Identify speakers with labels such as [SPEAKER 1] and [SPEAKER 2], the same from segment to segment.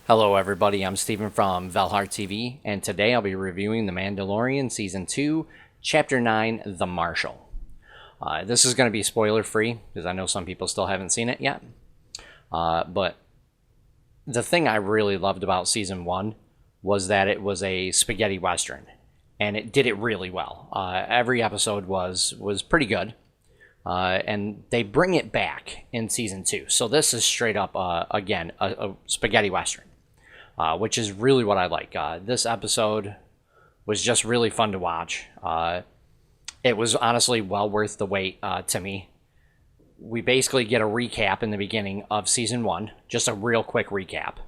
[SPEAKER 1] Hello everybody, I'm Steven from VALHARTV, and today I'll be reviewing The Mandalorian Season 2, Chapter 9, The Marshal. This is going to be spoiler-free, because I know some people still haven't seen it yet. But the thing I really loved about Season 1 was that it was a spaghetti western, and it did it really well. Every episode was pretty good, and they bring it back in Season 2. So this is straight up, again, a spaghetti western. Which is really what I like. This episode was just really fun to watch. It was honestly well worth the wait to me. We basically get a recap in the beginning of Season 1, just a real quick recap.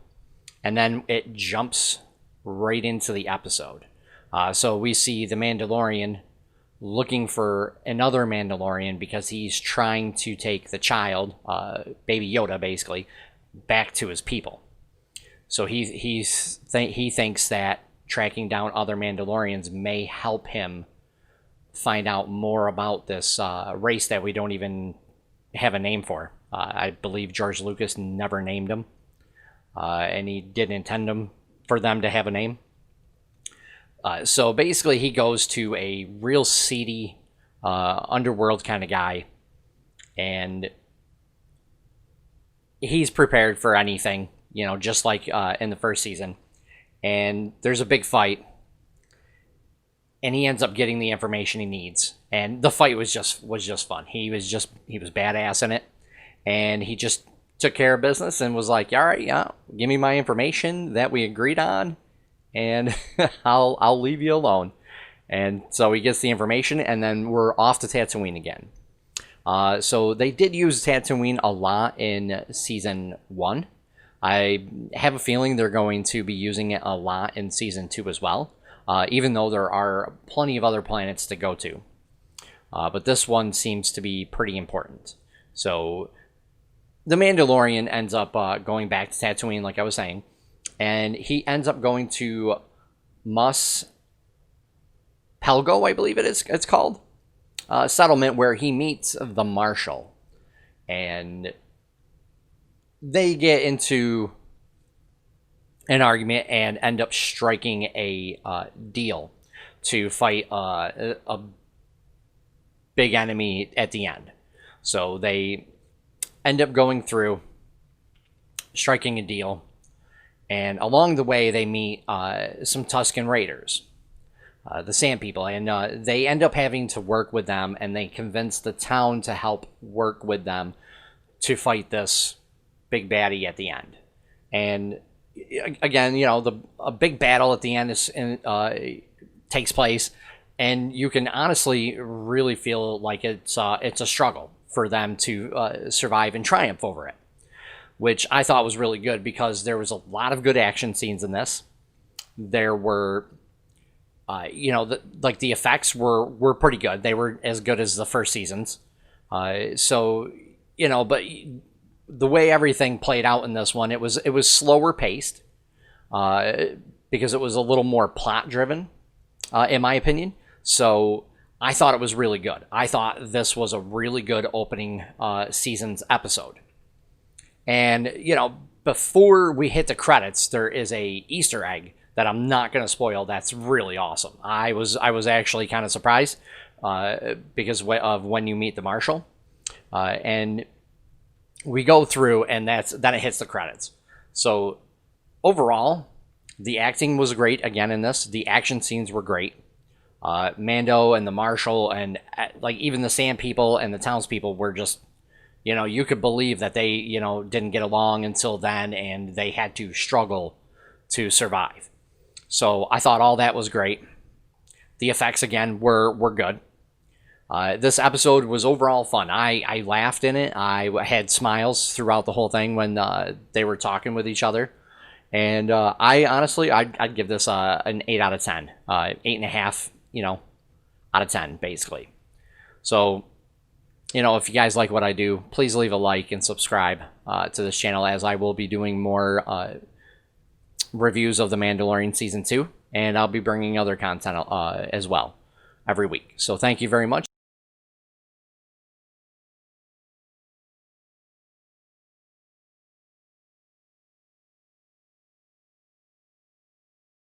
[SPEAKER 1] And then it jumps right into the episode. So we see the Mandalorian looking for another Mandalorian because he's trying to take the child, Baby Yoda basically, back to his people. So he thinks that tracking down other Mandalorians may help him find out more about this race that we don't even have a name for. I believe George Lucas never named them, and he didn't intend for them to have a name. So basically he goes to a real seedy underworld kind of guy, and he's prepared for anything. You know, just like in the first season. And there's a big fight. And he ends up getting the information he needs. And the fight was just fun. He was badass in it. And he just took care of business and was like, all right, yeah, give me my information that we agreed on. And I'll leave you alone. And so he gets the information, and then we're off to Tatooine again. So they did use Tatooine a lot in Season 1. I have a feeling they're going to be using it a lot in Season 2 as well, even though there are plenty of other planets to go to. But this one seems to be pretty important. So the Mandalorian ends up going back to Tatooine, like I was saying, and he ends up going to Mos Pelgo, I believe it's called, settlement where he meets the Marshal. And they get into an argument and end up striking a deal to fight a big enemy at the end. So they end up going through, striking a deal, and along the way they meet some Tusken Raiders, the Sand People, and they end up having to work with them, and they convince the town to help work with them to fight this big baddie at the end. And again, you know, a big battle at the end takes place, and you can honestly really feel like it's a struggle for them to survive and triumph over it, which I thought was really good because there was a lot of good action scenes in this. There were, you know, the effects were pretty good. They were as good as the first seasons. So, you know, but the way everything played out in this one, it was slower paced because it was a little more plot driven, in my opinion. So I thought it was really good. I thought this was a really good opening season's episode. And, you know, before we hit the credits, there is a Easter egg that I'm not going to spoil. That's really awesome. I was actually kind of surprised because of when you meet the Marshal. And we go through, and then it hits the credits. So overall, the acting was great again in this. The action scenes were great. Mando and the Marshal and like even the Sand People and the townspeople were just, you know, you could believe that they, you know, didn't get along until then, and they had to struggle to survive. So I thought all that was great. The effects again were good. This episode was overall fun. I laughed in it. I had smiles throughout the whole thing when they were talking with each other. And I honestly, I'd give this an 8 out of 10. 8.5, you know, out of 10, basically. So, you know, if you guys like what I do, please leave a like and subscribe to this channel, as I will be doing more reviews of The Mandalorian Season 2. And I'll be bringing other content as well every week. So thank you very much.